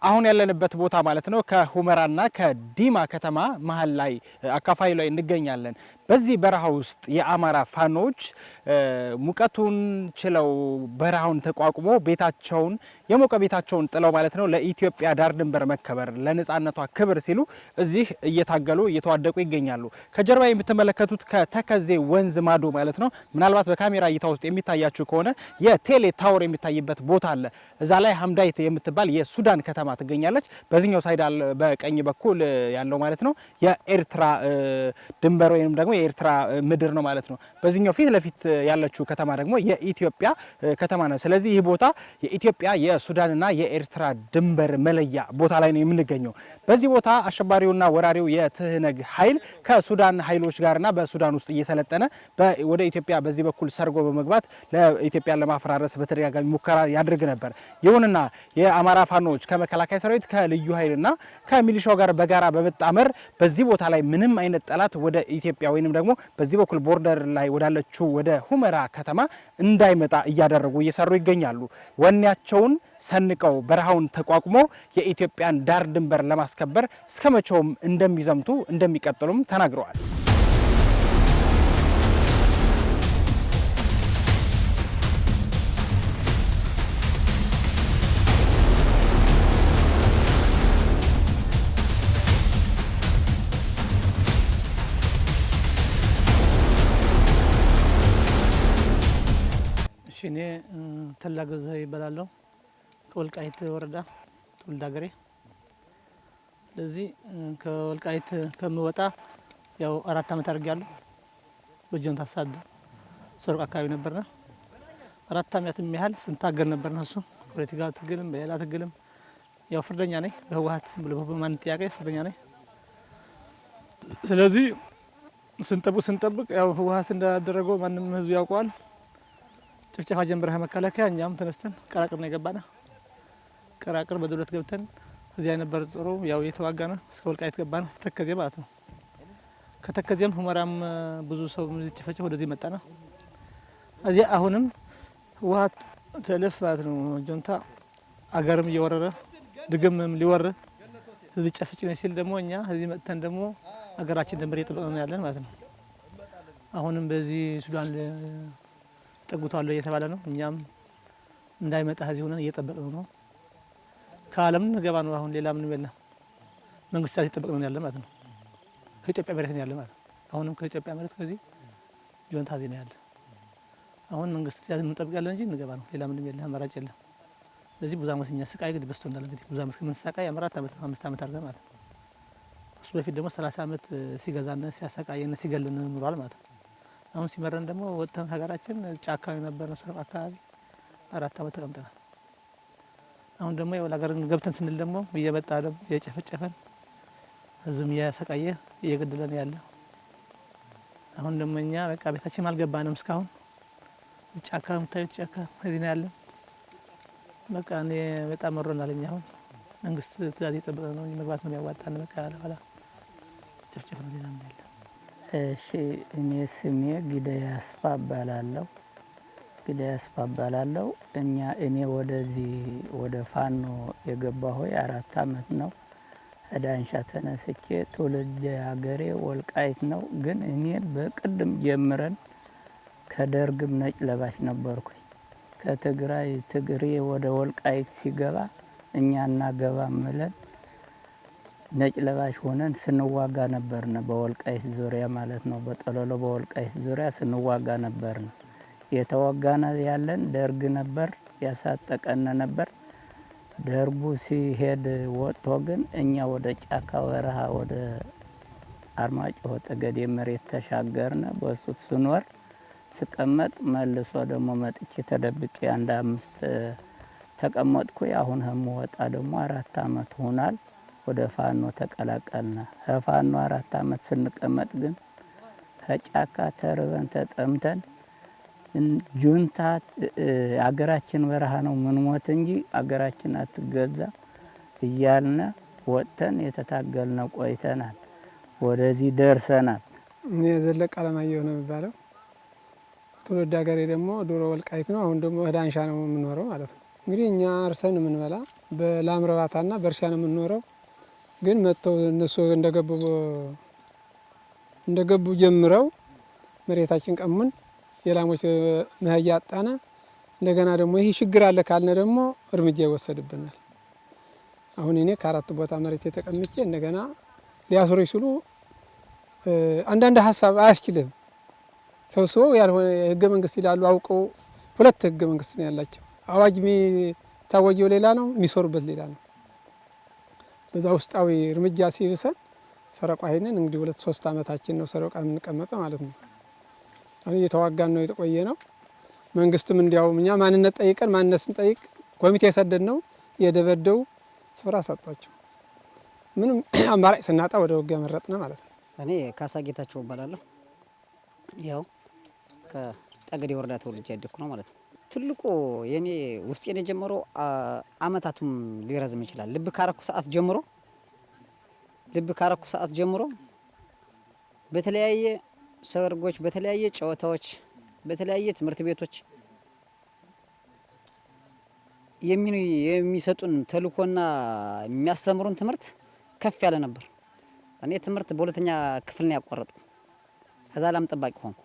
አሁን ያለንበት ቦታ ማለት ነው ከሁመራና ከዲማ ከተማ መሃል ላይ አካፋይ ላይ እንገኛለን። በዚህ በረሃ ውስጥ የአማራ ፋኖች ሙቀቱን ችለው በረሃውን ተቋቁሞ ቤታቸውን የሞቀ ቤታቸውን ጥለው ማለት ነው ለኢትዮጵያ ዳር ድንበር መከበር ለነጻነቷ ክብር ሲሉ እዚህ እየታገሉ እየተዋደቁ ይገኛሉ። ከጀርባ የምትመለከቱት ከተከዜ ወንዝ ማዶ ማለት ነው ምናልባት በካሜራ እይታ ውስጥ የሚታያችሁ ከሆነ የቴሌ ታወር የሚታይበት ቦታ አለ። እዛ ላይ ሀምዳይት የምትባል የሱዳን ከተማ ትገኛለች። በዚህኛው ሳይድ በቀኝ በኩል ያለው ማለት ነው የኤርትራ ድንበር ወይም ደግሞ የኤርትራ ምድር ነው ማለት ነው። በዚህኛው ፊት ለፊት ያለችው ከተማ ደግሞ የኢትዮጵያ ከተማ ነው። ስለዚህ ይህ ቦታ የኢትዮጵያ የሱዳንና የኤርትራ ድንበር መለያ ቦታ ላይ ነው የምንገኘው። በዚህ ቦታ አሸባሪውና ወራሪው የትህነግ ኃይል ከሱዳን ኃይሎች ጋርና በሱዳን ውስጥ እየሰለጠነ ወደ ኢትዮጵያ በዚህ በኩል ሰርጎ በመግባት ለኢትዮጵያን ለማፈራረስ በተደጋጋሚ ሙከራ ያድርግ ነበር። ይሁንና የአማራ ፋኖች ከመከላከያ ሰራዊት ከልዩ ኃይልና ከሚሊሻው ጋር በጋራ በመጣመር በዚህ ቦታ ላይ ምንም አይነት ጠላት ወደ ኢትዮጵያ ወይንም ደግሞ በዚህ በኩል ቦርደር ላይ ወዳለችው ወደ ሁመራ ከተማ እንዳይመጣ እያደረጉ እየሰሩ ይገኛሉ። ወኔያቸውን ሰንቀው በረሃውን ተቋቁሞ የኢትዮጵያን ዳር ድንበር ለማስከበር እስከመቼውም እንደሚዘምቱ እንደሚቀጥሉም ተናግረዋል። እኔ ተላገዘ ይባላለሁ። ከወልቃይት ወረዳ ትውልድ ሀገሬ። ለዚህ ከወልቃይት ከምወጣ ያው 4 አመት አድርጌያለሁ። በጆንታ ሳድ ሶርቅ አካባቢ ነበርና 4 አመት የሚያህል ስንታገል ነበርና እሱ ፖለቲካ ትግልም በሌላ ትግልም ያው ፍርደኛ ነኝ። በህወሓት ብሎ በማን ጥያቄ ፍርደኛ ነኝ። ስለዚህ ስንጠብቅ ያው ህወሓት እንዳደረገው ማንም ህዝብ ያውቀዋል። ጭፍጨፋ ጀምረህ መከላከያ እኛም ተነስተን ቀራቅር ነው የገባና ቀራቅር በድሎት ገብተን እዚያ የነበረ ጦሩ ያው የተዋጋና እስከ ወልቃይት ገባና ተከዜ ማለት ነው። ከተከዜም ሁመራም ብዙ ሰው ጭፍጨፋ ወደዚህ መጣና እዚያ አሁንም ህወሓት ተለፍ ማለት ነው። ጆንታ አገርም እየወረረ ድግምም ሊወር ህዝብ ጨፍጭ ነው ሲል ደግሞ እኛ እዚህ መጥተን ደግሞ አገራችን ድንበር እየጠበቅን ያለን ማለት ነው። አሁንም በዚህ ሱዳን ጠጉቷል እየተባለ ነው። እኛም እንዳይመጣ እዚህ ሆነን እየጠበቅን ነው። ከዓለም ገባ ነው። አሁን ሌላ ምንም የለም። መንግስታት እየጠበቅን ያለ ማለት ነው። ከኢትዮጵያ መሬት ነው ያለ ማለት ነው። አሁንም ከኢትዮጵያ መሬት ከዚህ ጆንታ እዚህ ነው ያለ። አሁን መንግስት ያዝን እንጠብቃለን እንጂ እንገባ ነው። ሌላ ምንም የለም። አማራጭ የለም። ስለዚህ ብዙ አመት እኛ ስቃይ ግን በስቶ እንዳለ እንግዲህ ብዙ አመት ምን ስቃይ 4 አመት 5 አመት አድርገን ማለት ነው። እሱ በፊት ደግሞ 30 አመት ሲገዛና ሲያሰቃየን ሲገልን ኑሯል ማለት ነው። አሁን ሲመረን ደግሞ ወጥተን ሀገራችን ጫካ ነበር ነው ሰርቅ አካባቢ 4 አመት ተቀምጠናል። አሁን ደግሞ ያው ለሀገር ገብተን ስንል ደግሞ እየመጣ ደግሞ እየጨፈጨፈን ህዝብ እያሰቃየ እየገደለን ያለ። አሁን ደግሞ እኛ በቃ ቤታችን አልገባንም እስካሁን ጫካ ምታዩት ጫካ እዚህ ነው ያለ። በቃ እኔ በጣም መሮናል። እኛ አሁን መንግስት ትዕዛዝ እየጠበቀ ነው። መግባት ነው ያዋጣን። በቃ ያለ ጨፍጨፍ ነው ሌላ ያለ። እሺ እኔ ስሜ ጊዳይ አስፋ እባላለሁ። ጊዳይ አስፋ እባላለሁ። እኔ ወደዚህ ወደ ፋኖ የገባሁ 4 አመት ነው። ዳንሻ ተነስቼ ትውልድ ሀገሬ ወልቃይት ነው። ግን እኔ በቅድም ጀምረን ከደርግም ነጭ ለባሽ ነበርኩኝ። ከትግራይ ትግሬ ወደ ወልቃይት ሲገባ እኛ እናገባም ብለን ነጭ ለባሽ ሆነን ስንዋጋ ነበርነ። በወልቃይት ዙሪያ ማለት ነው። በጠለሎ በወልቃይት ዙሪያ ስንዋጋ ነበርነ። የተዋጋና ያለን ደርግ ነበር፣ ያሳጠቀን ነበር። ደርጉ ሲሄድ ወጥቶ ግን እኛ ወደ ጫካ ወረሃ ወደ አርማጭሆ ጠገዴ መሬት ተሻገርነ። በሱ ስንወር ስቀመጥ መልሶ ደግሞ መጥቼ ተደብቄ 1 5 ተቀመጥኩ። አሁን ወጣ ደግሞ 4 አመት ሆኗል። ወደ ፋኖ ተቀላቀልና ፋኖ 4 አመት ስንቀመጥ ግን ከጫካ ተርበን ተጠምተን ጁንታ አገራችን በረሃ ነው ምን ሞት እንጂ አገራችን አትገዛ እያልን ወጥተን የተታገልነ ቆይተናል። ወደዚህ ደርሰናል። እኔ ዘለቀ አለማየሁ ነው የሚባለው። ትውልድ ሀገሬ ደግሞ ዶሮ ወልቃይት ነው። አሁን ደግሞ ዳንሻ ነው የምንኖረው ማለት ነው። እንግዲህ እኛ አርሰን የምንበላ በላም እርባታና በእርሻ ነው የምንኖረው። ግን መጥተው እነሱ እንደገቡ ጀምረው መሬታችን ቀሙን፣ የላሞች መህያ አጣና። እንደገና ደግሞ ይህ ችግር አለ ካልነ ደግሞ እርምጃ ይወሰድብናል። አሁን እኔ ከ4 ቦታ መሬት የተቀምጬ እንደገና ሊያስሩኝ ሲሉ አንዳንድ ሀሳብ አያስችልም ሰብስበው ያልሆነ ህገ መንግስት ይላሉ። አውቀው 2 ህገ መንግስት ነው ያላቸው። አዋጅ የሚታወጀው ሌላ ነው፣ የሚሰሩበት ሌላ ነው። በዛ ውስጣዊ እርምጃ ሲብሰን ሰረቃ ይሄንን እንግዲህ 2-3 አመታችን ነው ሰረቃ የምንቀመጠው ማለት ነው። አሁን እየተዋጋን ነው የቆየ ነው። መንግስትም እንዲያው እኛ ማንነት ጠይቀን ማንነት ስንጠይቅ ኮሚቴ የሰደድ ነው የደበደው ስፍራ ሰጧቸው። ምንም አማራጭ ስናጣ ወደ ውጊያ መረጥነ ማለት ነው። እኔ ካሳ ጌታቸው እባላለሁ። ያው ከጠገዴ ወረዳ ተወልጄ ያደኩ ነው ማለት ነው። ትልቁ የኔ ውስጤን የጀመረው አመታቱም ሊረዝም ይችላል። ልብ ካረኩ ሰዓት ጀምሮ በተለያየ ሰርጎች፣ በተለያየ ጨዋታዎች፣ በተለያየ ትምህርት ቤቶች የሚሰጡን ተልእኮና የሚያስተምሩን ትምህርት ከፍ ያለ ነበር። እኔ ትምህርት በሁለተኛ ክፍል ነው ያቋረጥኩ። ከዛ ላም ጠባቂ ሆንኩ።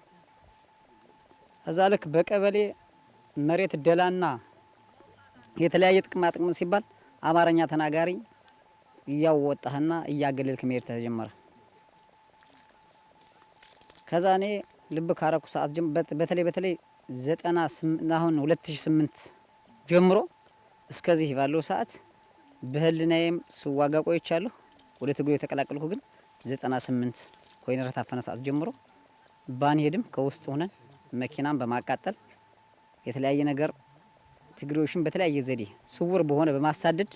ከዛ ልክ በቀበሌ መሬት ደላና የተለያየ ጥቅማ ጥቅም ሲባል አማርኛ ተናጋሪ እያወጣህና እያገለልክ መሄድ ተጀመረ። ከዛ እኔ ልብ ካረኩ ሰዓት በተለይ 98 አሁን 2008 ጀምሮ እስከዚህ ባለው ሰዓት በህልናዬም ስዋጋ ቆይቻለሁ። ወደ ትግሉ የተቀላቀልኩ ግን 98 ኮይነር ታፈነ ሰዓት ጀምሮ ባንሄድም ከውስጥ ሆነን መኪናን በማቃጠል የተለያየ ነገር ትግሬዎችን በተለያየ ዘዴ ስውር በሆነ በማሳደድ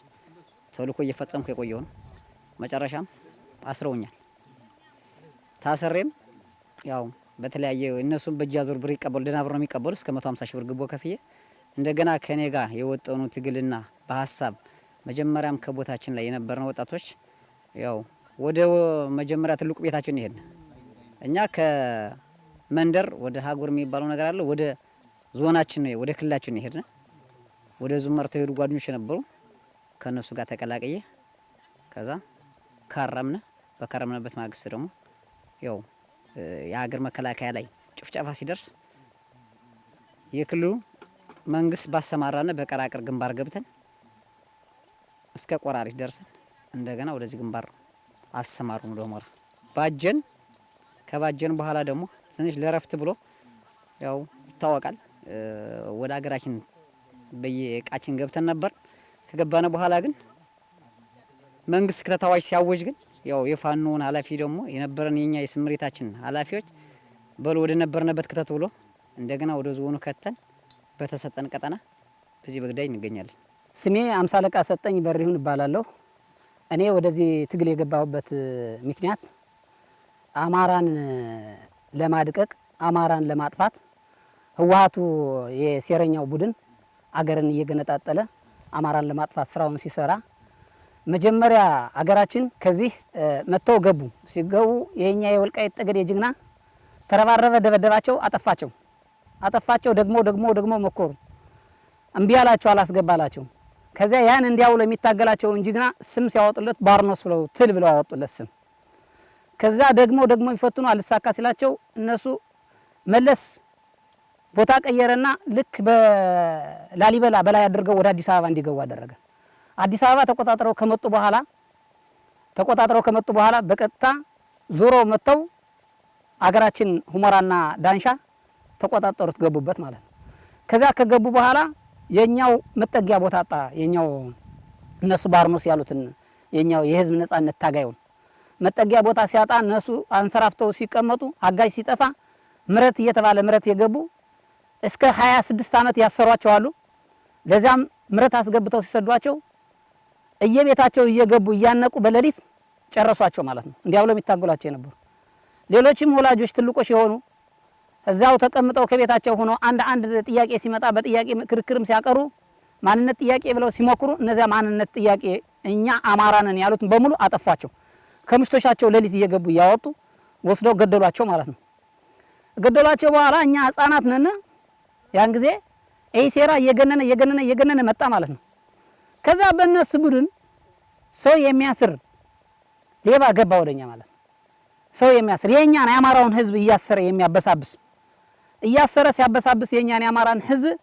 ተልእኮ እየፈጸምኩ የቆየው ነው። መጨረሻም አስረውኛል። ታሰሬም ያው በተለያየ እነሱም በእጃዙር ብር ይቀበሉ ደህና ብር ነው የሚቀበሉ እስከ 150 ሺህ ብር ግቦ ከፍዬ እንደገና ከኔ ጋር የወጣኑ ትግልና በሀሳብ መጀመሪያም ከቦታችን ላይ የነበርነው ወጣቶች ያው ወደ መጀመሪያ ትልቁ ቤታችን ይሄድ እኛ ከመንደር ወደ ሀጉር የሚባለው ነገር አለ ወደ ዞናችን ነው ወደ ክልላችን ይሄድና ወደ ዙመርተው ሄዱ ጓደኞች ነበሩ። ከነሱ ጋር ተቀላቀየ። ከዛ ካረምነ በከረምነበት ማግስት ደግሞ ያው የሀገር መከላከያ ላይ ጭፍጨፋ ሲደርስ የክልሉ መንግስት ባሰማራነ በቀራቅር ግንባር ገብተን እስከ ቆራሪት ደርሰን እንደገና ወደዚህ ግንባር አሰማሩን ደሞራ ባጀን። ከባጀን በኋላ ደግሞ ትንሽ ለረፍት ብሎ ያው ይታወቃል ወደ ሀገራችን በየቃችን ገብተን ነበር። ከገባነ በኋላ ግን መንግስት ከተታዋጅ ሲያወጅ ግን ያው የፋኖን ኃላፊ ደግሞ የነበረን የኛ የስምሪታችን ኃላፊዎች በል ወደ ነበርነበት ከተት ብሎ እንደገና ወደ ዞኑ ከተን በተሰጠን ቀጠና በዚህ በግዳይ እንገኛለን። ስሜ አምሳ አለቃ ሰጠኝ በሪሁን እባላለሁ። እኔ ወደዚህ ትግል የገባሁበት ምክንያት አማራን ለማድቀቅ አማራን ለማጥፋት ህወሓቱ የሴረኛው ቡድን አገርን እየገነጣጠለ አማራን ለማጥፋት ስራውን ሲሰራ መጀመሪያ አገራችን ከዚህ መተው ገቡ። ሲገቡ የኛ የወልቃይት ጠገዴ ጅግና ተረባረበ፣ ደበደባቸው፣ አጠፋቸው። ደግሞ መኮሩ እምቢ አላቸው፣ አላስገባላቸው። ከዚያ ያን እንዲያውሎ የሚታገላቸውን ጅግና ስም ሲያወጡለት ባርኖስ ብለው ትል ብለው አወጡለት ስም። ከዛ ደግሞ ይፈትኑ አልሳካ ሲላቸው እነሱ መለስ ቦታ ቀየረና ልክ በላሊበላ በላይ አድርገው ወደ አዲስ አበባ እንዲገቡ አደረገ። አዲስ አበባ ተቆጣጥረው ከመጡ በኋላ በቀጥታ ዞሮ መተው አገራችን ሁመራና ዳንሻ ተቆጣጠሩት፣ ገቡበት ማለት ነው። ከዛ ከገቡ በኋላ የኛው መጠጊያ ቦታ አጣ። የኛው እነሱ ባርኖስ ያሉትን የኛው የህዝብ ነጻነት ታጋዩን መጠጊያ ቦታ ሲያጣ እነሱ አንሰራፍተው ሲቀመጡ አጋጅ ሲጠፋ ምረት እየተባለ ምረት የገቡ እስከ 26 አመት ያሰሯቸው አሉ። ለዛም ምረት አስገብተው ሲሰዷቸው እየቤታቸው እየገቡ እያነቁ በሌሊት ጨረሷቸው ማለት ነው። እንዲያውለው የሚታገሏቸው የነበሩ ሌሎችም ወላጆች ትልቆች የሆኑ እዛው ተቀምጠው ከቤታቸው ሆኖ አንድ ጥያቄ ሲመጣ በጥያቄ ክርክርም ሲያቀሩ ማንነት ጥያቄ ብለው ሲሞክሩ እነዚያ ማንነት ጥያቄ እኛ አማራ ነን ያሉትን በሙሉ አጠፏቸው። ከምሽቶሻቸው ሌሊት እየገቡ እያወጡ ወስደው ገደሏቸው ማለት ነው። ገደሏቸው በኋላ እኛ ህፃናት ነን። ያን ጊዜ ይሄ ሴራ እየገነነ መጣ ማለት ነው። ከዛ በእነሱ ቡድን ሰው የሚያስር ሌባ ገባ ወደኛ ማለት ነው። ሰው የሚያስር የኛን የአማራውን ህዝብ እያሰረ የሚያበሳብስ እያሰረ ሲያበሳብስ የኛን የአማራን ህዝብ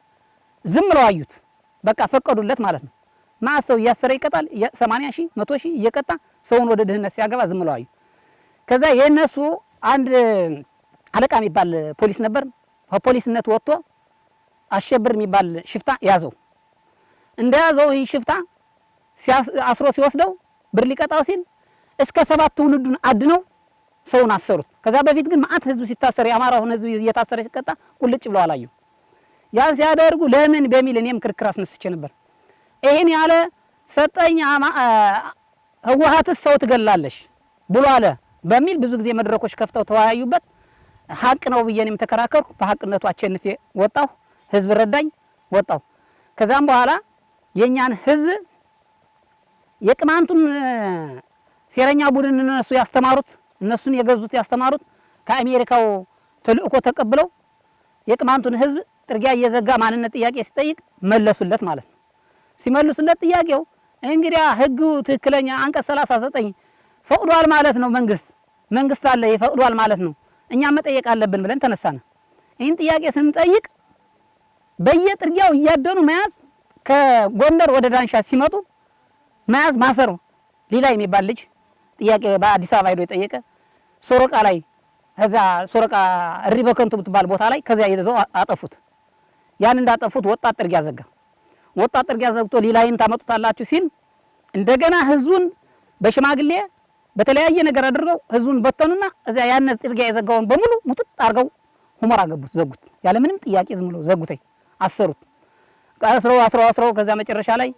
ዝም ብለው አዩት። በቃ ፈቀዱለት ማለት ነው። ማን ሰው እያሰረ ይቀጣል 80 ሺህ 100 ሺህ እየቀጣ ሰውን ወደ ድህነት ሲያገባ ዝም ብለው አዩ። ከዛ የነሱ አንድ አለቃ የሚባል ፖሊስ ነበር። ከፖሊስነት ወጥቶ አሸብር የሚባል ሽፍታ ያዘው። እንደያዘው ይህ ሽፍታ አስሮ ሲወስደው ብር ሊቀጣው ሲል እስከ 7 ትውልዱን አድነው ሰውን አሰሩት። ከዛ በፊት ግን ማአት ህዝብ ሲታሰር የአማራውን ህዝብ እየታሰረ ሲቀጣ ቁልጭ ብለው አላዩ። ያን ሲያደርጉ ለምን በሚል እኔም ክርክር አስነስቼ ነበር። ይሄን ያለ ሰጠኝ ህወሓትስ ሰው ትገላለሽ ብሎ አለ በሚል ብዙ ጊዜ መድረኮች ከፍተው ተወያዩበት። ሀቅ ነው ብዬ እኔም ተከራከርኩ። በሀቅነቱ አቸንፌ ወጣሁ። ህዝብ ረዳኝ፣ ወጣሁ። ከዛም በኋላ የኛን ህዝብ የቅማንቱን ሴረኛ ቡድን እነሱ ያስተማሩት እነሱን የገዙት ያስተማሩት ከአሜሪካው ተልእኮ ተቀብለው የቅማንቱን ህዝብ ጥርጊያ እየዘጋ ማንነት ጥያቄ ሲጠይቅ መለሱለት ማለት ነው። ሲመልሱለት ጥያቄው እንግዲያ ህጉ ትክክለኛ አንቀጽ 39 ፈቅዷል ማለት ነው። መንግስት አለ ይፈቅዷል ማለት ነው። እኛ መጠየቅ አለብን ብለን ተነሳነ። ይህን ጥያቄ ስንጠይቅ በየጥርጊያው እያደኑ መያዝ ከጎንደር ወደ ዳንሻ ሲመጡ መያዝ ማሰሩ ሌላ የሚባል ልጅ ጥያቄ በአዲስ አበባ ሄዶ የጠየቀ ሶሮቃ ላይ ከዛ ሶሮቃ እሪ በከንቱ ብትባል ቦታ ላይ ከዚያ ይዘው አጠፉት። ያን እንዳጠፉት ወጣት ጥርጊያ ዘጋ። ወጣት ጥርጊያ ዘግቶ ሌላይን ታመጡታላችሁ ሲል እንደገና ህዝቡን በሽማግሌ በተለያየ ነገር አድርገው ህዝቡን በተኑና እዚያ ያን ጥርጊያ የዘጋውን በሙሉ ሙጥጥ አድርገው ሁመራ ገቡት፣ ዘጉት። ያለ ምንም ጥያቄ ዝም ብለው ዘጉት፣ አሰሩት። አስረው ከዛ መጨረሻ ላይ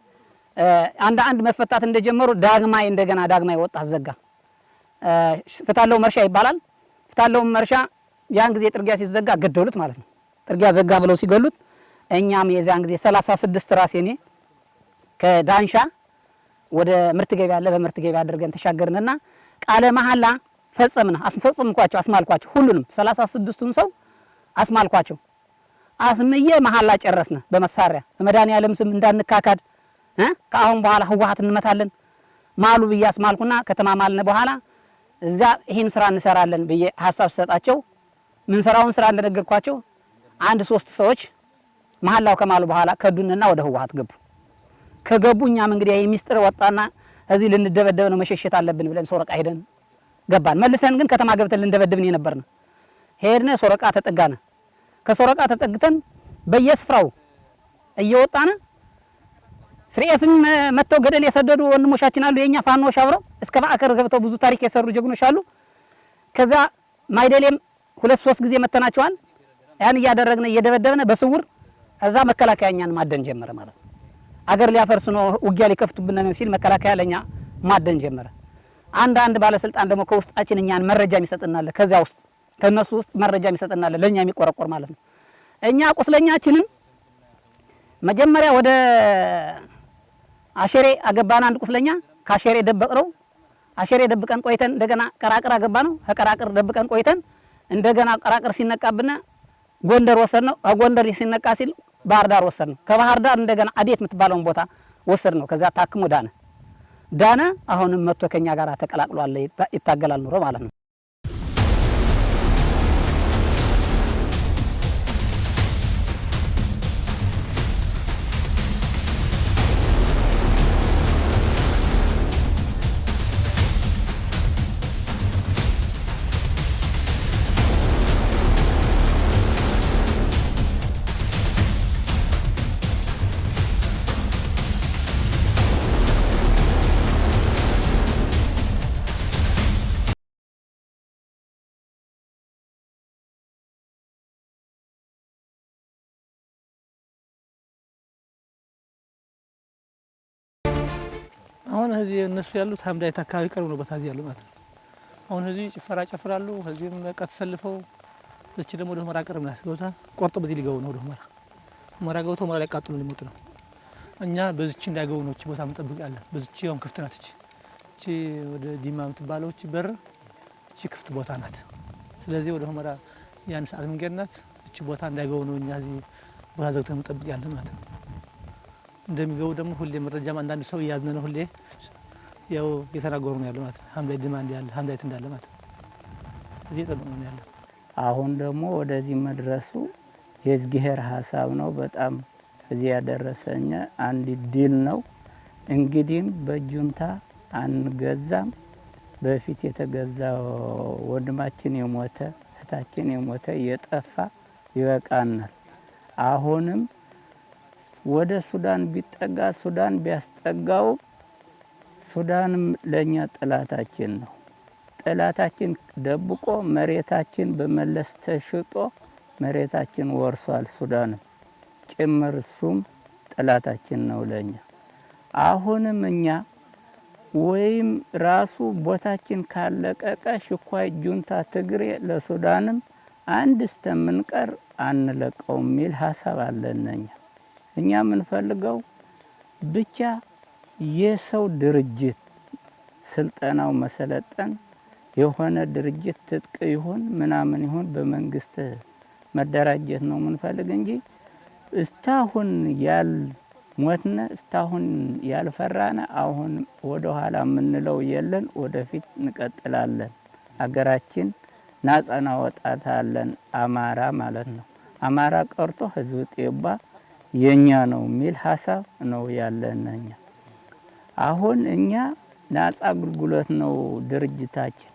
አንድ መፈታት እንደጀመሩ ዳግማይ ወጣት ዘጋ። ፍታለው መርሻ ይባላል። ፍታለው መርሻ ያን ጊዜ ጥርጊያ ሲዘጋ ገደሉት ማለት ነው። ጥርጊያ ዘጋ ብለው ሲገሉት እኛም የዚያን ጊዜ 36 ራሴ እኔ ከዳንሻ ወደ ምርት ገበያ አለ በምርት ገበያ አድርገን ተሻገርንና ቃለ መሐላ ፈጸምና አስማልኳቸው ሁሉንም 36ቱን ሰው አስማልኳቸው። አስምዬ መሐላ ጨረስነ በመሳሪያ በመድኃኒዓለም ስም እንዳንካካድ ከአሁን በኋላ ህወሓት እንመታለን ማሉ ብዬ አስማልኩና ከተማማልነ በኋላ እዛ ይሄን ስራ እንሰራለን ብዬ ሐሳብ ሰጣቸው። ምን ስራውን ስራ እንደነገርኳቸው 1-3 ሰዎች መሐላው ከማሉ በኋላ ከዱንና ወደ ህወሓት ገቡ። ከገቡ እኛም እንግዲህ የሚስጥር ወጣና እዚህ ልንደበደብ ነው መሸሸት አለብን ብለን ሶረቃ ሄደን ገባን። መልሰን ግን ከተማ ገብተን ልንደበደብን የነበርነ ሄድነ ሶረቃ ተጠጋነ። ከሶረቃ ተጠግተን በየስፍራው እየወጣነ ስርኤፍም መተው ገደል የሰደዱ ወንድሞቻችን አሉ። የኛ ፋኖች አብረው እስከ ማዕከር ገብተው ብዙ ታሪክ የሰሩ ጀግኖች አሉ። ከዛ ማይደሌም 2-3 ጊዜ መተናቸዋል። ያን እያደረግነ እየደበደብነ በስውር እዛ መከላከያኛን ማደን ጀመረ ማለት ነው። አገር ሊያፈርሱ ነው ውጊያ ሊከፍቱብን ነው ሲል መከላከያ ለኛ ማደን ጀመረ። አንድ ባለስልጣን ደግሞ ከውስጣችን እኛን መረጃ የሚሰጥናል። ከዛ ውስጥ ከነሱ ውስጥ መረጃ የሚሰጥናል ለኛ የሚቆረቆር ማለት ነው። እኛ ቁስለኛችንን መጀመሪያ ወደ አሸሬ አገባና አንድ ቁስለኛ ካሸሬ ደበቅነው። አሸሬ ደብቀን ቆይተን እንደገና ቀራቅር አገባነው። ከቀራቅር ደብቀን ቆይተን እንደገና ቀራቅር ሲነቃብና ጎንደር ወሰድነው። ጎንደር ሲነቃ ሲል ባህር ዳር ወሰድነው። ከባህር ዳር እንደገና አዴት የምትባለውን ቦታ ወሰድነው። ከዛ ታክሞ ዳነ። አሁንም መጥቶ ከኛ ጋር ተቀላቅሏል፣ ይታገላል ኑሮ ማለት ነው። አሁን እዚህ እነሱ ያሉት ሀምዳይት አካባቢ ቀርብ ነው በታዚ ያሉ ማለት ነው። አሁን እዚህ ጭፈራ ጨፍራሉ። እዚህም በቃ ተሰልፈው እቺ ደግሞ ወደ ሁመራ ቀርብ ናት ገብታ ቆርጦ በዚህ ሊገቡ ነው። ወደ ሁመራ ገብተው ሁመራ ላይ ቃጥሎ ሊሞቱ ነው። እኛ በዚች እንዳይገቡ ነው እቺ ቦታ እንጠብቃለን። በዚች አሁን ክፍት ናት። እቺ ወደ ዲማ የምትባለው እቺ በር እቺ ክፍት ቦታ ናት። ስለዚህ ወደ ሁመራ ያን ሰዓት መንገድ ናት። እቺ ቦታ እንዳይገቡ ነው እኛ እዚህ ቦታ ዘግተን እንጠብቃለን ማለት ነው። እንደሚገቡ ደግሞ ሁሌ መረጃም አንዳንድ ሰው እያዝነ ነው ሁሌ ያው እየተናገሩ ነው ያለው ማለት ነው። ሐምላይ ዲማንድ ያለ ሐምላይት እንዳለ ማለት ነው። እዚህ ጠብቅ ነው ያለው። አሁን ደግሞ ወደዚህ መድረሱ የእግዚአብሔር ሀሳብ ነው። በጣም እዚህ ያደረሰኝ አንድ ድል ነው። እንግዲህም በጁንታ አንገዛም። በፊት የተገዛ ወንድማችን የሞተ እህታችን የሞተ እየጠፋ ይበቃናል። አሁንም ወደ ሱዳን ቢጠጋ ሱዳን ቢያስጠጋው ሱዳንም ለኛ ጥላታችን ነው። ጥላታችን ደብቆ መሬታችን በመለስ ተሽጦ መሬታችን ወርሷል ሱዳንም ጭምር እሱም ጥላታችን ነው ለኛ። አሁንም እኛ ወይም ራሱ ቦታችን ካለቀቀ ሽኳይ ጁንታ ትግሬ ለሱዳንም አንድ እስተምንቀር አንለቀውም የሚል ሀሳብ አለን። እኛ የምንፈልገው ብቻ የሰው ድርጅት ስልጠናው መሰለጠን የሆነ ድርጅት ትጥቅ ይሁን ምናምን ይሁን በመንግስት መደራጀት ነው የምንፈልግ እንጂ እስታሁን ያልሞትነ እስታሁን ያልፈራነ አሁን ወደ ኋላ የምንለው የለን። ወደፊት እንቀጥላለን። አገራችን ናጻ እናወጣታለን። አማራ ማለት ነው። አማራ ቀርቶ ህዝብ ጤባ የኛ ነው የሚል ሀሳብ ነው ያለን። አሁን እኛ ናጻ አገልግሎት ነው ድርጅታችን።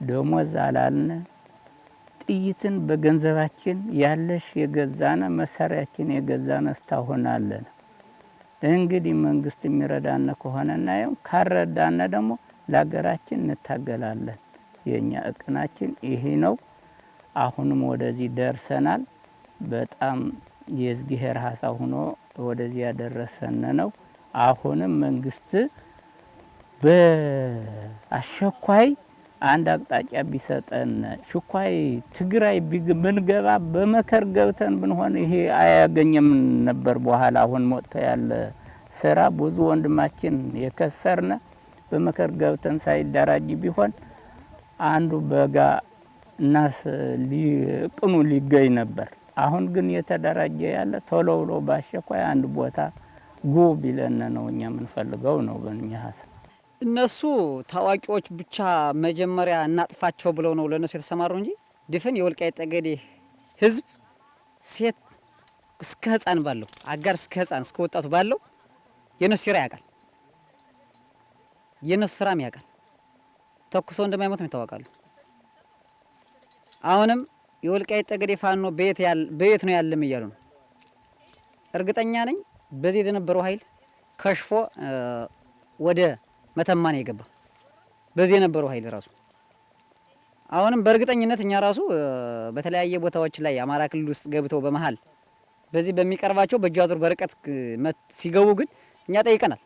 ደሞዝ አላልነ ጥይትን በገንዘባችን ያለሽ የገዛነ መሳሪያችን የገዛነ እስታሁን አለን። እንግዲህ መንግስት የሚረዳነ ከሆነና ያው ካረዳነ ደግሞ ለሀገራችን እንታገላለን። የኛ እቅናችን ይሄ ነው። አሁንም ወደዚህ ደርሰናል። በጣም የእግዚአብሔር ሀሳብ ሆኖ ወደዚህ ያደረሰን ነው። አሁንም መንግስት በአሸኳይ አንድ አቅጣጫ ቢሰጠን ሽኳይ ትግራይ ብንገባ በመከር ገብተን ብንሆን ይሄ አያገኘም ነበር። በኋላ አሁን ሞቶ ያለ ስራ ብዙ ወንድማችን የከሰርነ በመከር ገብተን ሳይደራጅ ቢሆን አንዱ በጋ እናስ ሊቅኑ ሊገኝ ነበር። አሁን ግን የተደራጀ ያለ ቶሎ ብሎ ባሸኳይ አንድ ቦታ ጉ ቢለን ነው እኛ የምንፈልገው ነው በእኛ ሀሳብ። እነሱ ታዋቂዎች ብቻ መጀመሪያ እናጥፋቸው ብለው ነው ለነሱ የተሰማሩ እንጂ ድፍን የወልቃይት ጠገዴ ህዝብ ሴት እስከ ህፃን ባለው አጋር እስከ ህፃን እስከ ወጣቱ ባለው የነሱ ስራ ያውቃል። የነሱ ስራም ያውቃል። ተኩሰው እንደማይሞት ነው ይታወቃሉ። አሁንም የወልቃይት ጠገዴ ፋኖ በየት ነው ያለም እያሉ ነው። እርግጠኛ ነኝ በዚህ የነበረው ኃይል ከሽፎ ወደ መተማ ነው የገባ። በዚህ የነበረው ኃይል ራሱ አሁንም በእርግጠኝነት እኛ ራሱ በተለያየ ቦታዎች ላይ አማራ ክልል ውስጥ ገብተው በመሃል በዚህ በሚቀርባቸው በእጃዙር በርቀት ሲገቡ ግን እኛ ጠይቀናል።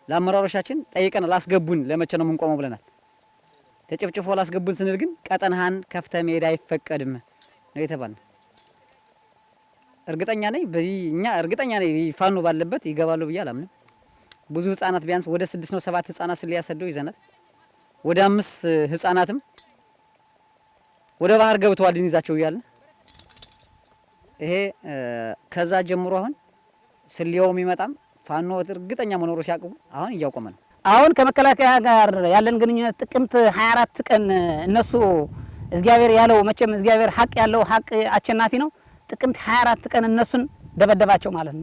ለአመራሮቻችን ጠይቀናል። አስገቡን፣ ለመቼ ነው የምንቆመው ብለናል። ተጨፍጭፎ ላስገቡን ስንል ግን ቀጠናህን ከፍተ መሄድ አይፈቀድም ነው የተባለው። እርግጠኛ ነኝ እርግጠኛ ነኝ ፋኖ ባለበት ይገባሉ ብዬ አላምንም። ብዙ ህፃናት ቢያንስ ወደ 6 ነው 7 ህፃናት ሊያሰደው ይዘናል። ወደ 5 ህፃናትም ወደ ባህር ገብተዋል እንይዛቸው እያልን ይሄ ከዛ ጀምሮ አሁን ስልየው የሚመጣም ፋኖ እርግጠኛ መኖሩ ሲያቅቡ አሁን እያቆመ ነው። አሁን ከመከላከያ ጋር ያለን ግንኙነት ጥቅምት 24 ቀን እነሱ እግዚአብሔር ያለው መቼም እግዚአብሔር ሀቅ ያለው ሀቅ አሸናፊ ነው። ጥቅምት 24 ቀን እነሱን ደበደባቸው ማለት ነው።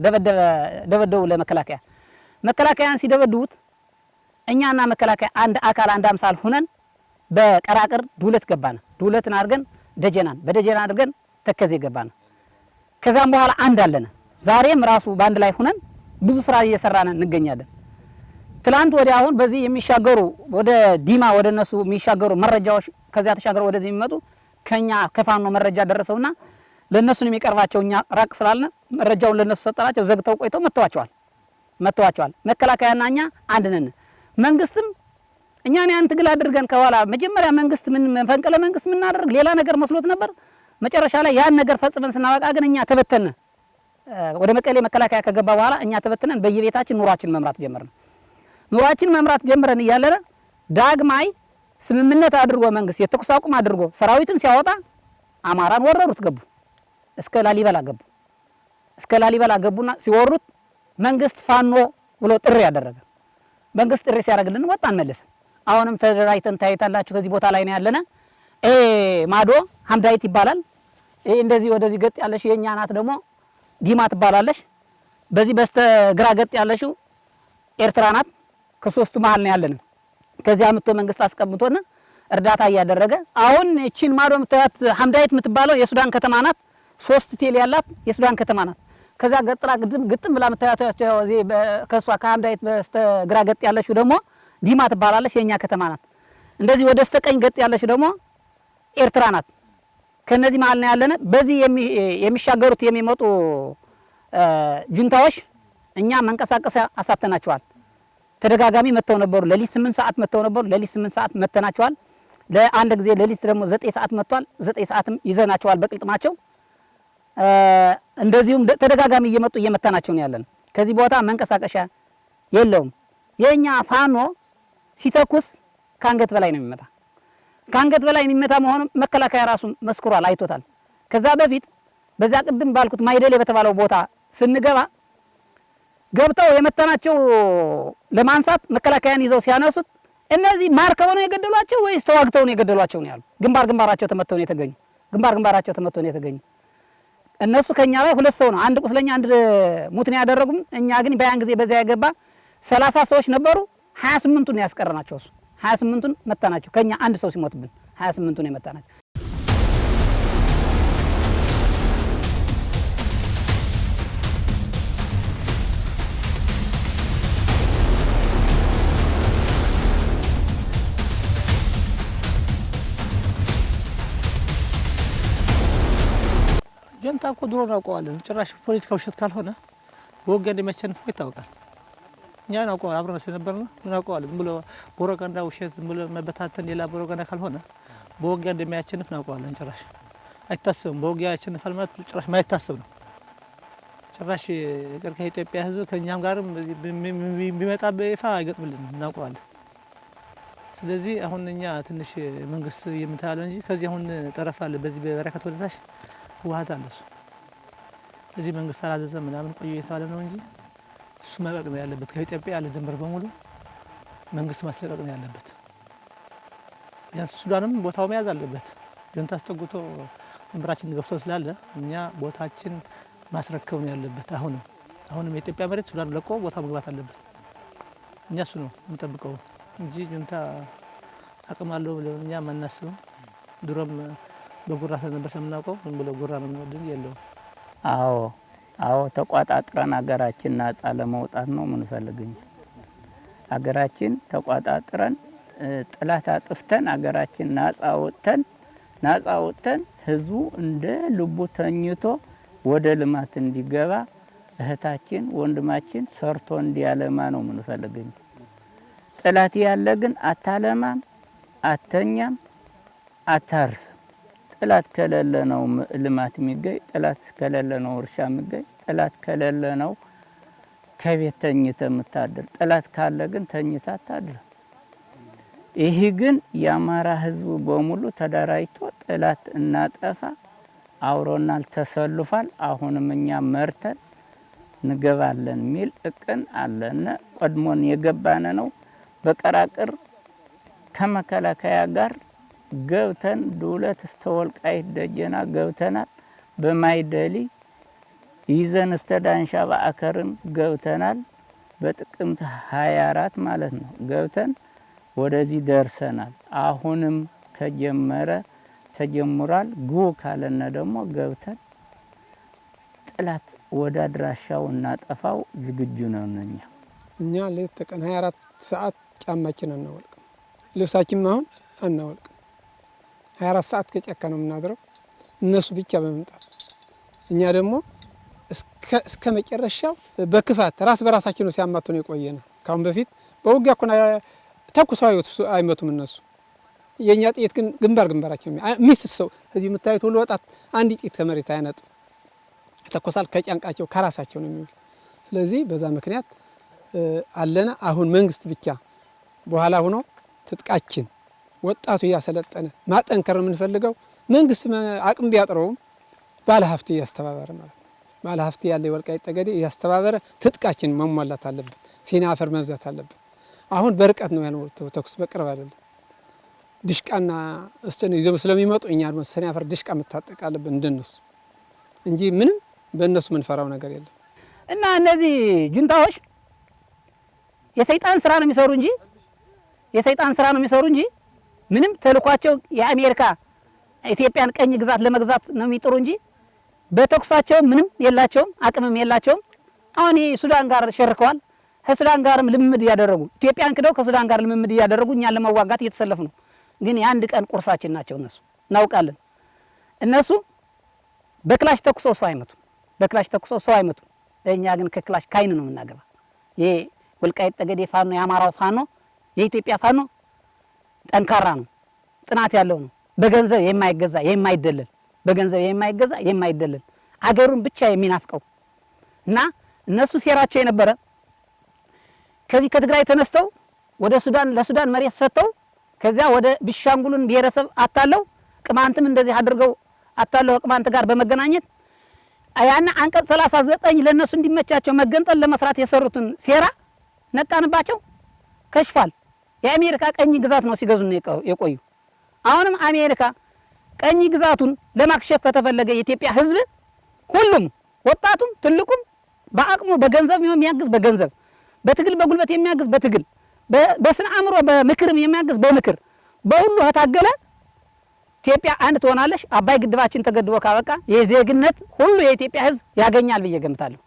ደበደቡ ለመከላከያ። መከላከያን ሲደበድቡት እኛና መከላከያ አንድ አካል አንድ አምሳል ሆነን በቀራቅር ዱለት ገባን። ዱለትን አድርገን ደጀናን በደጀና አድርገን ተከዜ ገባን። ከዛም በኋላ አንድ አለነ። ዛሬም ራሱ ባንድ ላይ ሆነን ብዙ ስራ እየሰራን እንገኛለን። ትላንት ወዲያ አሁን በዚህ የሚሻገሩ ወደ ዲማ ወደ እነሱ የሚሻገሩ መረጃዎች ከዚያ ተሻገሩ ወደዚህ የሚመጡ ከኛ ከፋኖ መረጃ ደረሰውና ለነሱን የሚቀርባቸው እኛ ራቅ ስላልነ መረጃውን ለነሱ ሰጠናቸው። ዘግተው ቆይተው መተዋቸዋል። መከላከያና እኛ አንድ ነን። መንግስትም እኛን ያን ትግል አድርገን ከኋላ መጀመሪያ መንግስት ምን መፈንቅለ መንግስት ምን አደረግ ሌላ ነገር መስሎት ነበር። መጨረሻ ላይ ያን ነገር ፈጽመን ስናበቃ ግን እኛ ተበተነ። ወደ መቀሌ መከላከያ ከገባ በኋላ እኛ ተበትነን በየቤታችን ኑሯችን መምራት ጀመርን። ኑሯችን መምራት ጀምረን እያለረ ዳግማይ ስምምነት አድርጎ መንግስት የተኩስ አቁም አድርጎ ሰራዊቱን ሲያወጣ አማራን ወረሩት ገቡ። እስከ ላሊበላ ገቡና ሲወሩት መንግስት ፋኖ ብሎ ጥሪ ያደረገ። መንግስት ጥሪ ሲያደርግልን ወጣን መለስን። አሁንም ተደራጅተን ታይታላችሁ ከዚህ ቦታ ላይ ነው ያለነ። ማዶ ሀምዳይት ይባላል። እንደዚህ ወደዚህ ገጥ ያለሽ የኛ ናት ደግሞ ዲማ ትባላለሽ። በዚህ በስተግራ ገጥ ያለሽው ኤርትራ ናት። ከሶስቱ መሀል ነው ያለነ። ከዚያ አምጥቶ መንግስት አስቀምጦና እርዳታ እያደረገ አሁን እቺን ማዶ የምታያት ሀምዳይት የምትባለው የሱዳን ከተማ ናት። 3 ቴል ያላት የሱዳን ከተማ ናት። ከዛ ገጥላ ግጥም ብላ የምታያት እዚህ ከሷ ከሀምዳይት በስተግራ ገጥ ያለሽው ደግሞ ዲማ ትባላለሽ የኛ ከተማ ናት። እንደዚህ ወደ ስተቀኝ ገጥ ያለሽ ደግሞ ኤርትራ ናት። ከነዚህ መሀል ነው ያለነ። በዚህ የሚሻገሩት የሚመጡ ጁንታዎች እኛ መንቀሳቀስ አሳተናቸዋል። ተደጋጋሚ መተው ነበሩ። ለሊት 8 ሰዓት መተው ነበሩ። ለሊት 8 ሰዓት መተናቸዋል። ለአንድ ጊዜ ለሊት ደግሞ 9 ሰዓት መጥቷል። 9 ሰዓትም ይዘናቸዋል በቅልጥማቸው። እንደዚሁም ተደጋጋሚ እየመጡ እየመታናቸው ነው ያለን። ከዚህ ቦታ መንቀሳቀሻ የለውም። የኛ ፋኖ ሲተኩስ ከአንገት በላይ ነው የሚመታ። ከአንገት በላይ የሚመታ መሆኑን መከላከያ ራሱ መስክሯል፣ አይቶታል። ከዛ በፊት በዛ ቅድም ባልኩት ማይደሌ በተባለው ቦታ ስንገባ ገብተው የመተናቸው ለማንሳት መከላከያን ይዘው ሲያነሱት እነዚህ ማርከው ነው የገደሏቸው ወይስ ተዋግተው ነው የገደሏቸው ነው ያሉ። ግንባራቸው ተመተው ነው የተገኙ። ግንባራቸው ተመተው ነው የተገኙ። እነሱ ከኛ ላይ 2 ሰው ነው፣ አንድ ቁስለኛ አንድ ሙት ነው ያደረጉም። እኛ ግን በያን ጊዜ በዛ ያገባ 30 ሰዎች ነበሩ። 28ቱን ያስቀረናቸው እሱ 28ቱን መታናቸው። ከኛ አንድ ሰው ሲሞትብን 28ቱን የመታናቸው። ጀንታ እኮ ድሮ እናውቀዋለን። ጭራሽ ፖለቲካ ውሸት ካልሆነ በውጊያ እንደሚያሸንፈው ይታወቃል። እኛ እናውቀዋለን፣ አብረን ስለነበርን እናውቀዋለን። ዝም ብሎ ፕሮፓጋንዳ ውሸት፣ ዝም ብሎ መበታተን ሌላ ፕሮፓጋንዳ ካልሆነ በውጊያ እንደሚያሸንፍ እናውቀዋለን። ጭራሽ አይታሰብም። በውጊያ ያሸንፋል ማለት ጭራሽ ማይታሰብ ነው። ጭራሽ ከኢትዮጵያ ሕዝብ ከእኛም ጋርም ቢመጣ በይፋ አይገጥምልንም፣ እናውቀዋለን። ስለዚህ አሁን እኛ ትንሽ መንግስት የምታያለው እንጂ ከዚህ አሁን ጠረፍ አለ፣ በዚህ በበረከት ወደታች ውሃት አለ። እሱ እዚህ መንግስት አላዘዘም ምናምን ቆዩ የተባለ ነው እንጂ እሱ መለቀቅ ነው ያለበት። ከኢትዮጵያ ያለ ድንበር በሙሉ መንግስት ማስለቀቅ ነው ያለበት። ቢያንስ ሱዳንም ቦታው መያዝ አለበት። ጀንታ አስጠጉቶ ድንበራችን ገፍቶ ስላለ እኛ ቦታችን ማስረከብ ነው ያለበት። አሁንም የኢትዮጵያ መሬት ሱዳን ለቆ ቦታ መግባት አለበት። እኛ እሱ ነው የምንጠብቀው እንጂ ጀንታ አቅም አለው ብለን እኛ ማናስበው። ድሮም በጉራ ስለነበር ስለምናውቀው ዝም ብሎ ጉራ ነው የሚወድን የለውም። አዎ ተቋጣጥረን ሀገራችን ነጻ ለመውጣት ነው የምንፈልገኝ። ሀገራችን ተቋጣጥረን ጥላት አጥፍተን ሀገራችን ነጻ ወጥተን ህዝቡ እንደ ልቡ ተኝቶ ወደ ልማት እንዲገባ እህታችን ወንድማችን ሰርቶ እንዲያለማ ነው የምንፈልገኝ። ጥላት ያለ ግን አታለማም፣ አተኛም፣ አታርስም። ጥላት ከሌለ ነው ልማት የሚገኝ። ጥላት ከሌለ ነው እርሻ የሚገኝ። ጥላት ከሌለ ነው ከቤት ተኝተ የምታድር። ጥላት ካለ ግን ተኝታ አታድር። ይህ ግን የአማራ ህዝብ በሙሉ ተደራጅቶ ጥላት እናጠፋ አውሮናል፣ ተሰልፏል። አሁንም እኛ መርተን እንገባለን የሚል እቅን አለና ቀድሞን የገባነ ነው። በቀራቅር ከመከላከያ ጋር ገብተን ዱለት እስተ ወልቃይት ደጀና ገብተናል። በማይደሊ ይዘን እስተ ዳንሻ በአከርም ገብተናል። በጥቅምት 24 ማለት ነው ገብተን ወደዚህ ደርሰናል። አሁንም ተጀምሯል። ግቡ ካለና ደግሞ ገብተን ጥላት ወደ አድራሻው እናጠፋው ዝግጁ ነን። እኛ ሌት ተቀን 24 ሰዓት ጫማችን አናወልቅም፣ ልብሳችን አሁን አናወልቅም። 24 ሰዓት ከጫካ ነው የምናድረው፣ እነሱ ብቻ በመምጣት እኛ ደግሞ እስከ መጨረሻው በክፋት ራስ በራሳችን ነው ሲያማቱ ነው የቆየነ። ካሁን በፊት በውጊያ እኮ ተኩሰው አይመቱም እነሱ። የኛ ጥይት ግን ግንባራችን ሚስ ሰው እዚህ የምታዩት ሁሉ ወጣት አንድ ጥይት ከመሬት አያነጥም። ተኮሳል ከጫንቃቸው ከራሳቸው ነው የሚውል። ስለዚህ በዛ ምክንያት አለና አሁን መንግስት ብቻ በኋላ ሆኖ ትጥቃችን ወጣቱ እያሰለጠነ ማጠንከር ነው የምንፈልገው። መንግስት አቅም ቢያጥረውም ባለ ሀብት እያስተባበረ ማለት ነው። ባለሀብት ያለ የወልቃይት ጠገዴ ያስተባበረ ትጥቃችን መሟላት አለበት። ሲናፈር መብዛት አለበት። አሁን በርቀት ነው ያለው ተኩስ በቅርብ አይደለም። ድሽቃና እስጨን ይዘው ስለሚመጡ እኛ ደግሞ ሲናፈር ድሽቃ መታጠቅ አለብን እንደነሱ እንጂ ምንም በእነሱ ምንፈራው ነገር የለም። እና እነዚህ ጁንታዎች የሰይጣን ስራ ነው የሚሰሩ እንጂ ምንም ተልኳቸው የአሜሪካ ኢትዮጵያን ቀኝ ግዛት ለመግዛት ነው የሚጥሩ እንጂ በተኩሳቸው ምንም የላቸውም፣ አቅምም የላቸውም። አሁን ሱዳን ጋር ሸርከዋል። ከሱዳን ጋርም ልምምድ እያደረጉ ኢትዮጵያን ክደው ከሱዳን ጋር ልምምድ እያደረጉ እኛን ለመዋጋት እየተሰለፉ ነው። ግን የአንድ ቀን ቁርሳችን ናቸው እነሱ እናውቃለን። እነሱ በክላሽ ተኩሰው ሰው አይመቱም። እኛ ግን ከክላሽ ካይን ነው የምናገባ። ይሄ ወልቃይት ጠገዴ ፋኖ የአማራው ፋኖ የኢትዮጵያ ፋኖ ጠንካራ ነው፣ ጥናት ያለው ነው። በገንዘብ የማይገዛ አገሩን ብቻ የሚናፍቀው እና እነሱ ሴራቸው የነበረ ከዚህ ከትግራይ ተነስተው ወደ ሱዳን ለሱዳን መሬት ሰጥተው ከዚያ ወደ ቢሻንጉልን ብሔረሰብ አታለው ቅማንትም እንደዚህ አድርገው አታለው ቅማንት ጋር በመገናኘት አያና አንቀጽ 39 ለነሱ እንዲመቻቸው መገንጠል ለመስራት የሰሩትን ሴራ ነቃንባቸው፣ ከሽፏል። የአሜሪካ ቀኝ ግዛት ነው ሲገዙ ነው የቆዩ። አሁንም አሜሪካ ቀኝ ግዛቱን ለማክሸፍ ከተፈለገ የኢትዮጵያ ሕዝብ ሁሉም ወጣቱም ትልቁም በአቅሙ በገንዘብ የሚያግዝ በገንዘብ በትግል በጉልበት የሚያግዝ በትግል በስነ አእምሮ በምክርም የሚያግዝ በምክር በሁሉ ከታገለ ኢትዮጵያ አንድ ትሆናለች። አባይ ግድባችን ተገድቦ ካበቃ የዜግነት ሁሉ የኢትዮጵያ ሕዝብ ያገኛል ብዬ ገምታለሁ።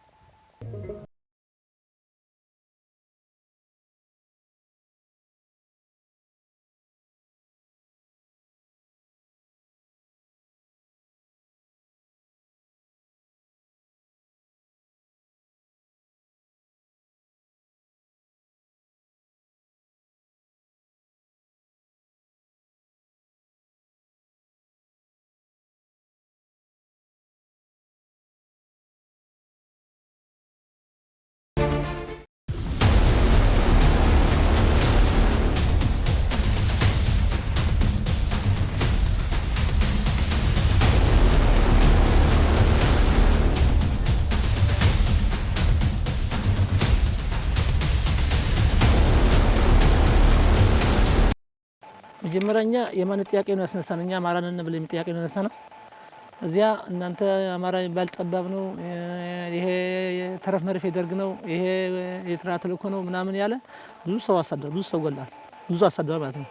መጀመሪያኛ የማን ጥያቄ ነው ያስነሳን? እኛ አማራ ነን ብለን ጥያቄ ነው ያስነሳነው። እዚያ እናንተ አማራ የሚባል ጠባብ ነው፣ ይሄ ተረፍ መርፌ ደርግ ነው፣ ይሄ የኤርትራ ተልእኮ ነው ምናምን ያለ ብዙ ሰው አሳደረ፣ ብዙ ሰው ገላል፣ ብዙ አሳደረ ማለት ነው።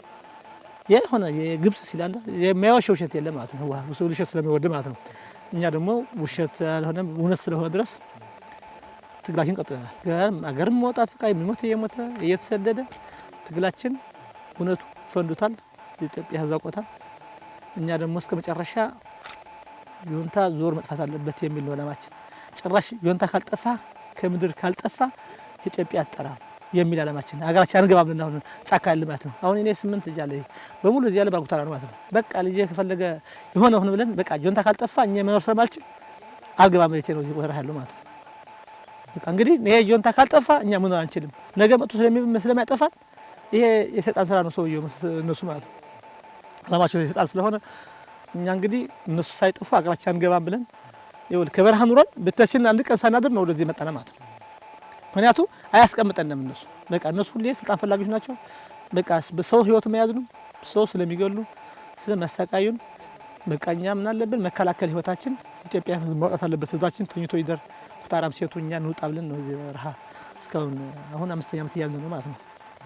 የሆነ የግብጽ ሲላንዳ የሚያዋሽ ውሸት የለም ማለት ነው። ዋው ሰው ውሸት ስለሚወድ ማለት ነው። እኛ ደግሞ ውሸት ያልሆነ እውነት ስለሆነ ድረስ ትግላችን ቀጥለናል። አገርም መውጣት በቃ የሚሞት እየሞተ እየተሰደደ ትግላችን እውነቱ ፈንዱታል። የኢትዮጵያ ሕዝብ አውቆታል። እኛ ደግሞ እስከ መጨረሻ ዩንታ ዞር መጥፋት አለበት የሚል ነው ዓላማችን። ጭራሽ ዩንታ ካልጠፋ ከምድር ካልጠፋ ኢትዮጵያ አትጠራም የሚል ዓላማችን። አገራችን አንገባም ብለን አሁን ጫካ ያለ ማለት ነው። አሁን እኔ 8 ልጅ አለኝ በሙሉ እዚህ ያለ ባርኩታ ነው ማለት ነው። በቃ ልጅ ከፈለገ የሆነ ሆነ ብለን በቃ ዩንታ ካልጠፋ እኛ መኖር ስለማልችል አልገባም ማለት ነው። እዚህ ወራ ያለው ማለት ነው። በቃ እንግዲህ ይሄ ዩንታ ካልጠፋ እኛ መኖር አንችልም። ነገ መጥቶ ስለሚያጠፋን ይሄ የሰይጣን ስራ ነው ሰውየው እነሱ ማለት ነው። ዓላማቸው የሰይጣን ስለሆነ እኛ እንግዲህ እነሱ ሳይጠፉ አገራችን አንገባም ብለን ይኸውልህ ከበረሃ ኑረን ብታችን አንድ ቀን ሳናድር ነው ወደዚህ መጣና ማለት ነው። ምክንያቱም አያስቀምጠንም እነሱ በቃ እነሱ ሁሌ ስልጣን ፈላጊዎች ናቸው። በቃ በሰው ህይወት መያዝ ነው፣ ሰው ስለሚገሉ ስለማሰቃዩን በቃ እኛ ምን አለብን መከላከል ህይወታችን። ኢትዮጵያ ህዝብ ማውጣት አለበት። ህዝባችን ተኝቶ ይደር ኩታራም ሴቱ እኛ እንውጣ ብለን ነው እዚህ በረሃ እስካሁን አሁን 5ኛ ዓመት እያልን ነው ማለት ነው።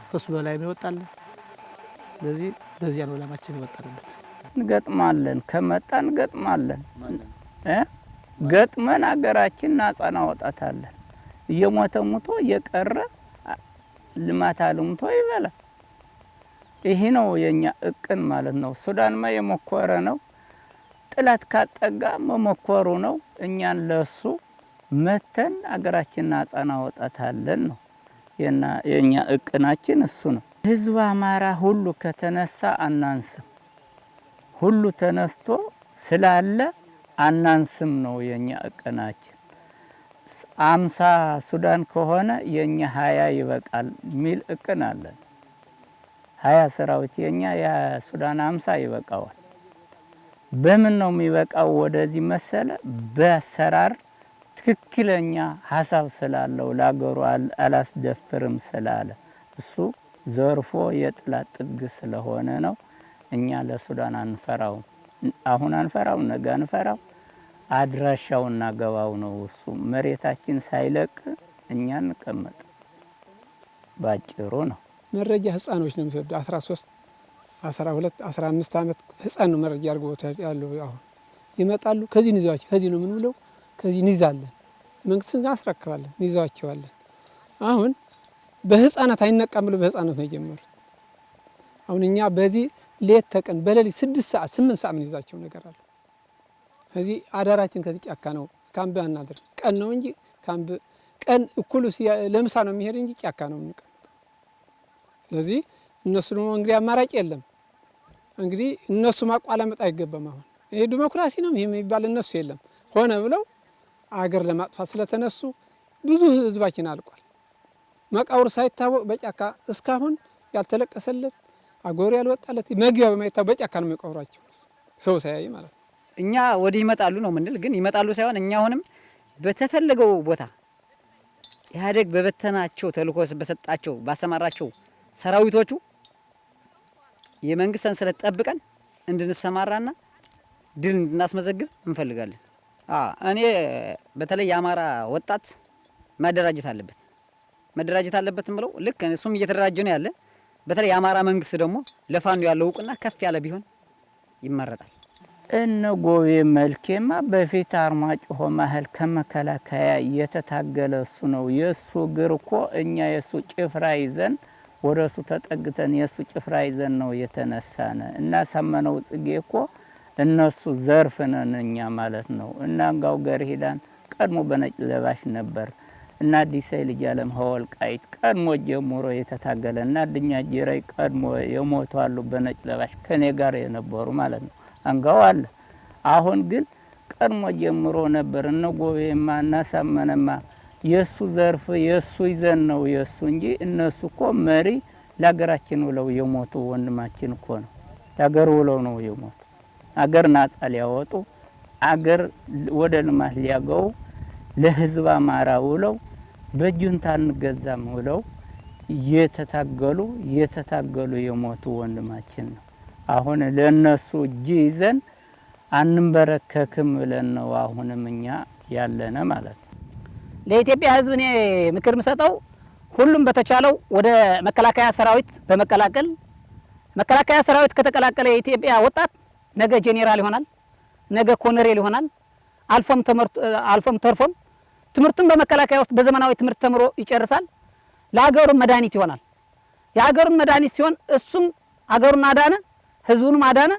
ከሱ በላይ ይወጣል። ስለዚህ በዚያ ነው ዓላማችን ይወጣልበት። እንገጥማለን ከመጣ እንገጥማለን ገጥመን አገራችን ናጻ እናወጣታለን። እየሞተ ሙቶ እየቀረ ልማት አልምቶ ይበላል። ይሄ ነው የኛ እቅን ማለት ነው። ሱዳንማ የሞከረ ነው። ጥላት ካጠጋ መሞከሩ ነው። እኛን ለሱ መተን አገራችን ናጻ እናወጣታለን ነው የኛ እቅናችን እሱ ነው። ህዝብ አማራ ሁሉ ከተነሳ አናንስም። ሁሉ ተነስቶ ስላለ አናንስም ነው የኛ እቅናችን። 50 ሱዳን ከሆነ የኛ 20 ይበቃል ሚል እቅን አለን። 20 ሰራዊት የኛ የሱዳን 50 ይበቃዋል። በምን ነው የሚበቃው? ወደዚህ መሰለ በአሰራር ትክክለኛ ሀሳብ ስላለው ለአገሩ አላስደፍርም ስላለ እሱ ዘርፎ የጥላት ጥግ ስለሆነ ነው። እኛ ለሱዳን አንፈራው፣ አሁን አንፈራው፣ ነገ አንፈራው። አድራሻውና ገባው ነው እሱ። መሬታችን ሳይለቅ እኛ እንቀመጥ ባጭሩ ነው። መረጃ ህፃኖች ነው የሚሰዱ 13 12 15 ዓመት ህፃን ነው መረጃ አድርገው ያለው። አሁን ይመጣሉ። ከዚህ ንይዛቸው ከዚህ ነው ምን ብለው ከዚህ እንይዛለን፣ መንግስትን እናስረክባለን፣ እንይዛቸዋለን። አሁን በህፃናት አይነቃም ብለው በህፃናት ነው የጀመሩት። አሁን እኛ በዚህ ሌት ተቀን በሌሊት 6 ሰዓት 8 ሰዓት ምን ይዛቸው ነገር አለ። ከዚህ አዳራችን ከዚህ ጫካ ነው። ካምብ አናድር ቀን ነው እንጂ ካምብ ቀን እኩሉ ለምሳ ነው የሚሄድ እንጂ ጫካ ነው የምንቀመጠው። ስለዚህ እነሱ ደግሞ እንግዲህ አማራጭ የለም። እንግዲህ እነሱ ማቋላመጥ አይገባም። አሁን ይሄ ዲሞክራሲ ነው ይሄ የሚባል እነሱ የለም። ሆነ ብለው አገር ለማጥፋት ስለተነሱ ብዙ ህዝባችን አልቋል። መቃብር ሳይታወቅ በጫካ እስካሁን ያልተለቀሰለት አገሩ ያልወጣለት መግቢያ በማይታወቅ በጫካ ነው የሚቀብሯቸው ሰው ሳያይ ማለት ነው። እኛ ወዲህ ይመጣሉ ነው ምንል፣ ግን ይመጣሉ ሳይሆን እኛ አሁንም በተፈለገው ቦታ ኢህአዴግ በበተናቸው ተልእኮ በሰጣቸው ባሰማራቸው ሰራዊቶቹ የመንግስት ሰንሰለት ጠብቀን እንድንሰማራና ድል እንድናስመዘግብ እንፈልጋለን። እኔ በተለይ የአማራ ወጣት መደራጀት አለበት ብለው ልክ እሱም እየተደራጀ ነው ያለ። በተለይ የአማራ መንግስት ደግሞ ለፋኖ ያለው እውቅና ከፍ ያለ ቢሆን ይመረጣል። እነ ጎቤ መልኬማ በፊት አርማጭሆ ማህል ከመከላከያ እየተታገለ እሱ ነው። የሱ እግር እኮ እኛ የሱ ጭፍራ ይዘን ወደ እሱ ተጠግተን የሱ ጭፍራ ይዘን ነው የተነሳነ እና ሰመነው ጽጌ እኮ እነሱ ዘርፍነን እኛ ማለት ነው። እና አንጋው ገርሂዳን ቀድሞ በነጭ ለባሽ ነበር እና አዲስ ልጅ አለም ሀወልቃይት ቀድሞ ጀምሮ የተታገለ እና ድኛ ጅራይ ቀድሞ የሞቱ አሉ በነጭ ለባሽ ከኔ ጋር የነበሩ ማለት ነው። አንጋው አለ። አሁን ግን ቀድሞ ጀምሮ ነበር እነ ጎቤማ እና ሰመነማ የሱ ዘርፍ የሱ ይዘን ነው የሱ እንጂ እነሱ እኮ መሪ ለሀገራችን ብለው የሞቱ ወንድማችን እኮ ነው። ለሀገር ብለው ነው የሞቱ። አገር ናጻ ሊያወጡ አገር ወደ ልማት ሊያገው ለህዝብ አማራ ብለው በጁንታ እንገዛም ብለው የተታገሉ የሞቱ ወንድማችን ነው። አሁን ለነሱ እጅ ይዘን አንበረከክም ብለን ነው አሁንም እኛ ያለነ ማለት ነው። ለኢትዮጵያ ህዝብ እኔ ምክር ምሰጠው ሁሉም በተቻለው ወደ መከላከያ ሰራዊት በመቀላቀል መከላከያ ሰራዊት ከተቀላቀለ የኢትዮጵያ ወጣት ነገ ጄኔራል ይሆናል፣ ነገ ኮሎኔል ይሆናል። አልፎም ተርፎም ትምህርቱን በመከላከያ ውስጥ በዘመናዊ ትምህርት ተምሮ ይጨርሳል። ለሀገሩ መድኃኒት ይሆናል። የሀገሩን መድኃኒት ሲሆን እሱም ሀገሩን አዳነ፣ ህዝቡንም አዳነ፣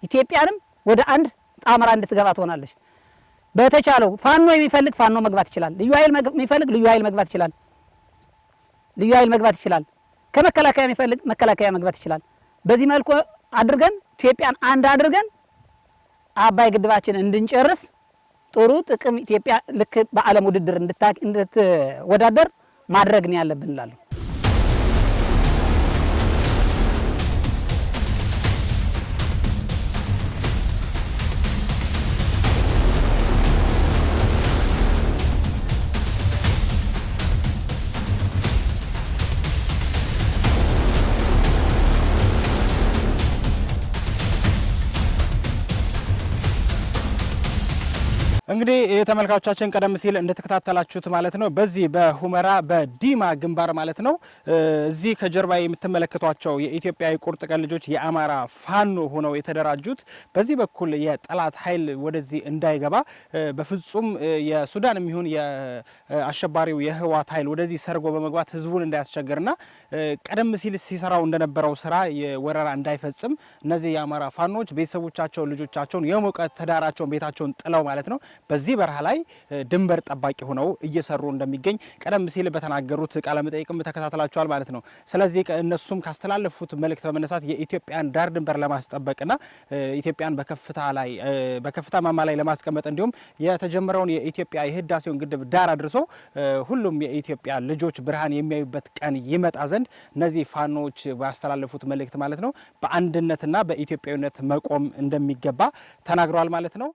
ኢትዮጵያንም ወደ አንድ ጣምራ እንድትገባ ትሆናለች። በተቻለው ፋኖ የሚፈልግ ፋኖ መግባት ይችላል። ልዩ ኃይል የሚፈልግ ልዩ ኃይል መግባት ይችላል። ከመከላከያ የሚፈልግ መከላከያ መግባት ይችላል። በዚህ መልኩ አድርገን ኢትዮጵያን አንድ አድርገን አባይ ግድባችን እንድንጨርስ ጥሩ ጥቅም ኢትዮጵያ ልክ በዓለም ውድድር እንድትወዳደር ማድረግ ነው ያለብን እላለሁ። እንግዲህ የተመልካቾቻችን ቀደም ሲል እንደተከታተላችሁት ማለት ነው በዚህ በሁመራ በዲማ ግንባር ማለት ነው እዚህ ከጀርባ የምትመለከቷቸው የኢትዮጵያ የቁርጥ ቀን ልጆች የአማራ ፋኖ ሆነው የተደራጁት በዚህ በኩል የጠላት ኃይል ወደዚህ እንዳይገባ በፍጹም የሱዳን የሚሆን የአሸባሪው የህወሓት ኃይል ወደዚህ ሰርጎ በመግባት ህዝቡን እንዳያስቸግርና ቀደም ሲል ሲሰራው እንደነበረው ስራ የወረራ እንዳይፈጽም እነዚህ የአማራ ፋኖች ቤተሰቦቻቸውን ልጆቻቸውን የሞቀ ተዳራቸውን ቤታቸውን ጥለው ማለት ነው በዚህ በረሃ ላይ ድንበር ጠባቂ ሆነው እየሰሩ እንደሚገኝ ቀደም ሲል በተናገሩት ቃለ መጠይቅም ተከታተላችኋል ማለት ነው። ስለዚህ እነሱም ካስተላለፉት መልእክት በመነሳት የኢትዮጵያን ዳር ድንበር ለማስጠበቅና ኢትዮጵያን በከፍታ ማማ ላይ ለማስቀመጥ እንዲሁም የተጀመረውን የኢትዮጵያ የህዳሴውን ግድብ ዳር አድርሶ ሁሉም የኢትዮጵያ ልጆች ብርሃን የሚያዩበት ቀን ይመጣ ዘንድ እነዚህ ፋኖች ባስተላለፉት መልእክት ማለት ነው በአንድነትና በኢትዮጵያዊነት መቆም እንደሚገባ ተናግረዋል ማለት ነው።